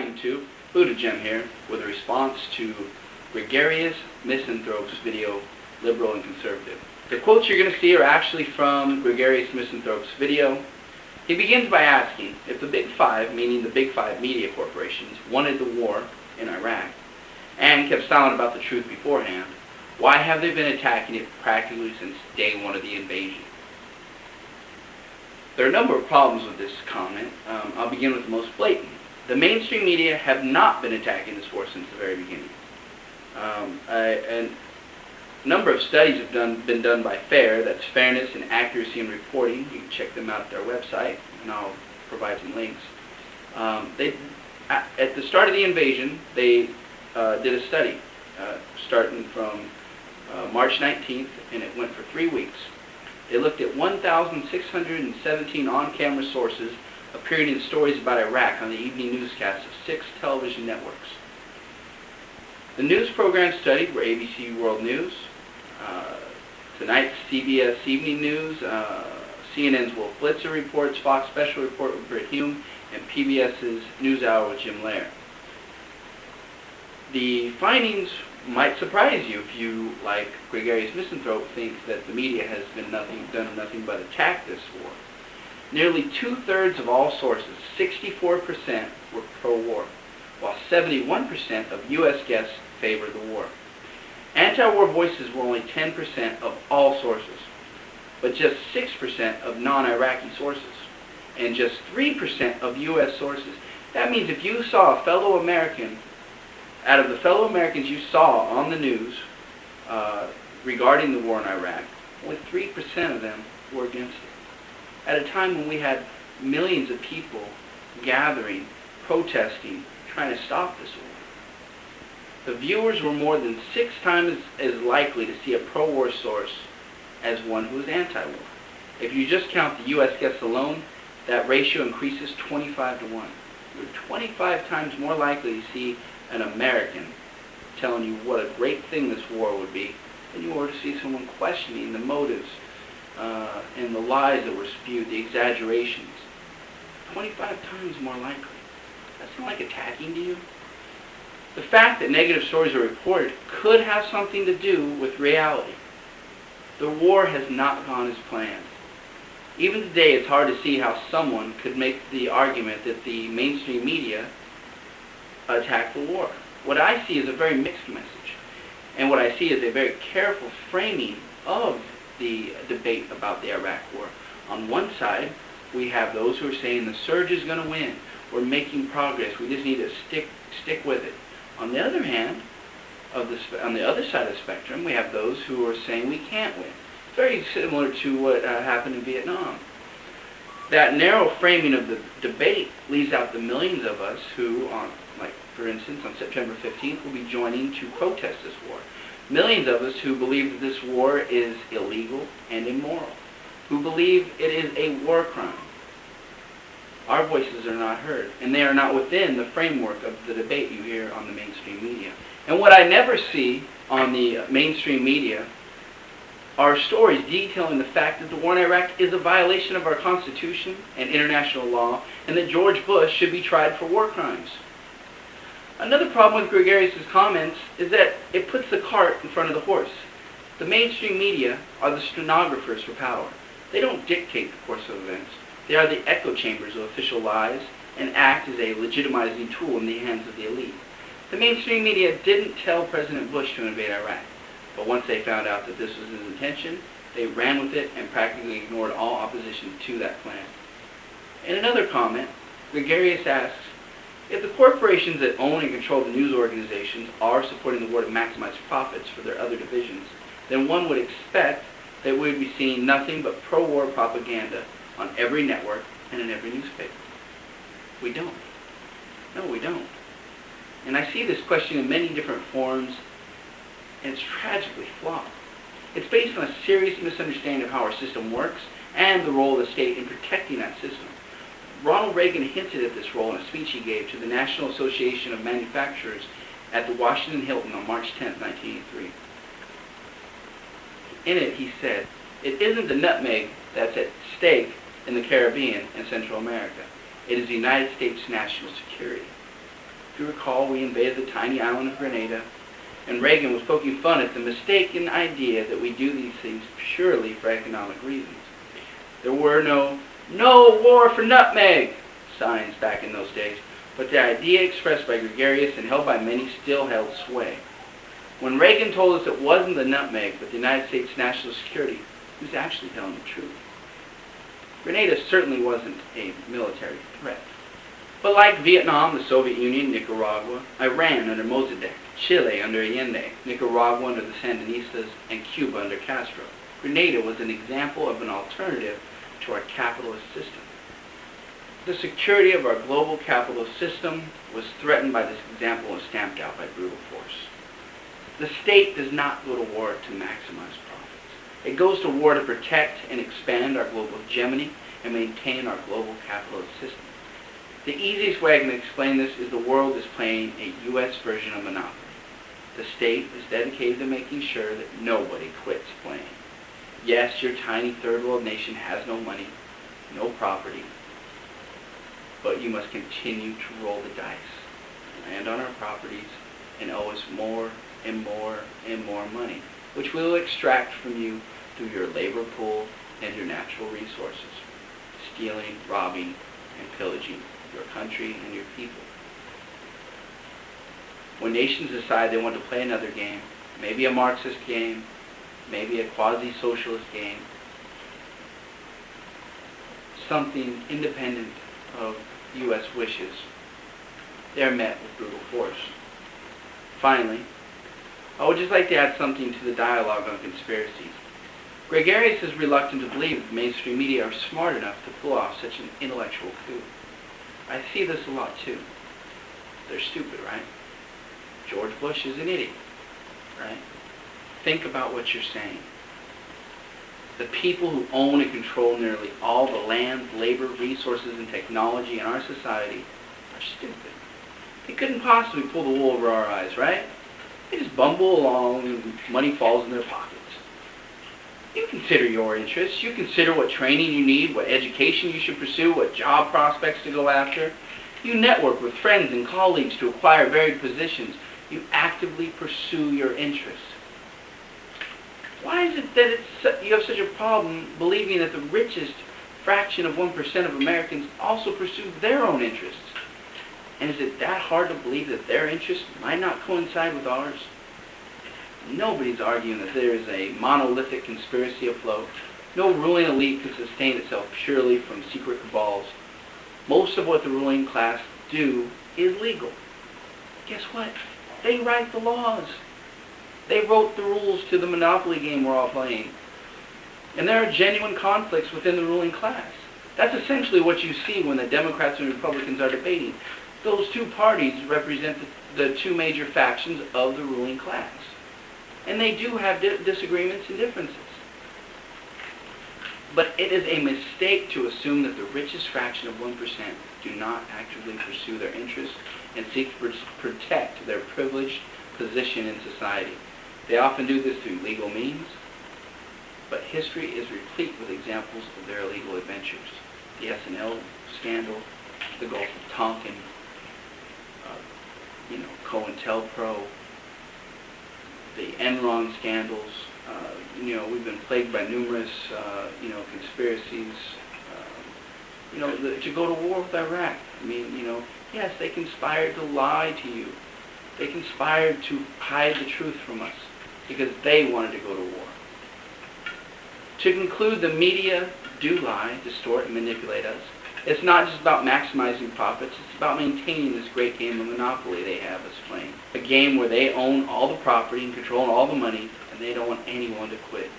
YouTube, Buddha Gem here, with a response to GregariousMisnthrope's video, Liberal and Conservative. The quotes you're going to see are actually from GregariousMisnthrope's video. He begins by asking if the Big Five, meaning the Big Five media corporations, wanted the war in Iraq and kept silent about the truth beforehand, why have they been attacking it practically since day one of the invasion? There are a number of problems with this comment. I'll begin with the most blatant. The mainstream media have not been attacking this war since the very beginning. A number of studies have been done by FAIR, that's Fairness and Accuracy in Reporting. You can check them out at their website, and I'll provide some links. At the start of the invasion, they did a study starting from March 19th, and it went for 3 weeks. They looked at 1,617 on-camera sources appearing in stories about Iraq on the evening newscasts of 6 television networks. The news programs studied were ABC World News, tonight's CBS Evening News, CNN's Wolf Blitzer reports, Fox Special Report with Britt Hume, and PBS's NewsHour with Jim Lehrer. The findings might surprise you if you, like GregariousMisnthrope, think that the media has done nothing but attack this war. Nearly 2/3 of all sources, 64%, were pro-war, while 71% of U.S. guests favored the war. Anti-war voices were only 10% of all sources, but just 6% of non-Iraqi sources, and just 3% of U.S. sources. That means if you saw a fellow American, out of the fellow Americans you saw on the news regarding the war in Iraq, only 3% of them were against it. At a time when we had millions of people gathering, protesting, trying to stop this war. The viewers were more than 6 times as likely to see a pro-war source as one who was anti-war. If you just count the U.S. guests alone, that ratio increases 25 to 1. You're 25 times more likely to see an American telling you what a great thing this war would be than you are to see someone questioning the motives and the lies that were spewed, the exaggerations. 25 times more likely. That's not like attacking to you. The fact that negative stories are reported could have something to do with reality. The war has not gone as planned. Even today, it's hard to see how someone could make the argument that the mainstream media attacked the war. What I see is a very mixed message. And what I see is a very careful framing of the debate about the Iraq war. On one side, we have those who are saying the surge is going to win. We're making progress. We just need to stick with it. On the other hand, on the other side of the spectrum, we have those who are saying we can't win. Very similar to what happened in Vietnam. That narrow framing of the debate leaves out the millions of us who, like for instance, on September 15th, will be joining to protest this war. Millions of us who believe that this war is illegal and immoral, who believe it is a war crime. Our voices are not heard, and they are not within the framework of the debate you hear on the mainstream media. And what I never see on the mainstream media are stories detailing the fact that the war in Iraq is a violation of our Constitution and international law, and that George Bush should be tried for war crimes. Another problem with Gregarious' comments is that it puts the cart in front of the horse. The mainstream media are the stenographers for power. They don't dictate the course of events. They are the echo chambers of official lies and act as a legitimizing tool in the hands of the elite. The mainstream media didn't tell President Bush to invade Iraq, but once they found out that this was his intention, they ran with it and practically ignored all opposition to that plan. In another comment, Gregarious asks, if the corporations that own and control the news organizations are supporting the war to maximize profits for their other divisions, then one would expect that we would be seeing nothing but pro-war propaganda on every network and in every newspaper. We don't. No, we don't. And I see this question in many different forms, and it's tragically flawed. It's based on a serious misunderstanding of how our system works and the role of the state in protecting that system. Ronald Reagan hinted at this role in a speech he gave to the National Association of Manufacturers at the Washington Hilton on March 10, 1983. In it, he said, "It isn't the nutmeg that's at stake in the Caribbean and Central America. It is the United States national security." you recall, we invaded the tiny island of Grenada, and Reagan was poking fun at the mistaken idea that we do these things purely for economic reasons. There were no war for nutmeg signs back in those days, but the idea expressed by Gregarious and held by many still held sway. When Reagan told us it wasn't the nutmeg, but the United States national security, he was actually telling the truth. Grenada certainly wasn't a military threat. But like Vietnam, the Soviet Union, Nicaragua, Iran under Mossadegh, Chile under Allende, Nicaragua under the Sandinistas, and Cuba under Castro, Grenada was an example of an alternative to our capitalist system. The security of our global capitalist system was threatened by this example and stamped out by brutal force. The state does not go to war to maximize profits. It goes to war to protect and expand our global hegemony and maintain our global capitalist system. The easiest way I can explain this is the world is playing a U.S. version of Monopoly. The state is dedicated to making sure that nobody quits playing. Yes, your tiny third world nation has no money, no property, but you must continue to roll the dice, land on our properties, and owe us more and more and more money, which we will extract from you through your labor pool and your natural resources, stealing, robbing, and pillaging your country and your people. When nations decide they want to play another game, maybe a Marxist game, maybe a quasi-socialist game, something independent of U.S. wishes, they're met with brutal force. Finally, I would just like to add something to the dialogue on conspiracies. Gregarious is reluctant to believe that the mainstream media are smart enough to pull off such an intellectual coup. I see this a lot too. They're stupid, right? George Bush is an idiot, right? Think about what you're saying. The people who own and control nearly all the land, labor, resources, and technology in our society are stupid. They couldn't possibly pull the wool over our eyes, right? They just bumble along and money falls in their pockets. You consider your interests. You consider what training you need, what education you should pursue, what job prospects to go after. You network with friends and colleagues to acquire varied positions. You actively pursue your interests. Why is it that you have such a problem believing that the richest fraction of 1% of Americans also pursue their own interests? And is it that hard to believe that their interests might not coincide with ours? Nobody's arguing that there is a monolithic conspiracy afloat. No ruling elite can sustain itself purely from secret cabals. Most of what the ruling class do is legal. Guess what? They write the laws. They wrote the rules to the monopoly game we're all playing. And there are genuine conflicts within the ruling class. That's essentially what you see when the Democrats and Republicans are debating. Those two parties represent the two major factions of the ruling class. And they do have disagreements and differences. But it is a mistake to assume that the richest fraction of 1% do not actively pursue their interests and seek to protect their privileged position in society. They often do this through legal means, but history is replete with examples of their illegal adventures. The SNL scandal, the Gulf of Tonkin, COINTELPRO, the Enron scandals. We've been plagued by numerous, conspiracies. To go to war with Iraq. Yes, they conspired to lie to you. They conspired to hide the truth from us because they wanted to go to war. To conclude, the media do lie, distort, and manipulate us. It's not just about maximizing profits, it's about maintaining this great game of Monopoly they have us playing. A game where they own all the property and control all the money, and they don't want anyone to quit.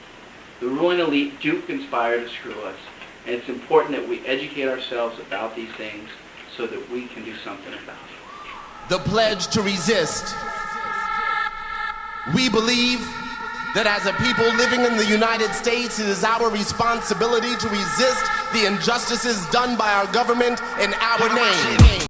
The ruling elite do conspire to screw us, and it's important that we educate ourselves about these things so that we can do something about it. The pledge to resist. We believe that as a people living in the United States, it is our responsibility to resist the injustices done by our government in our name.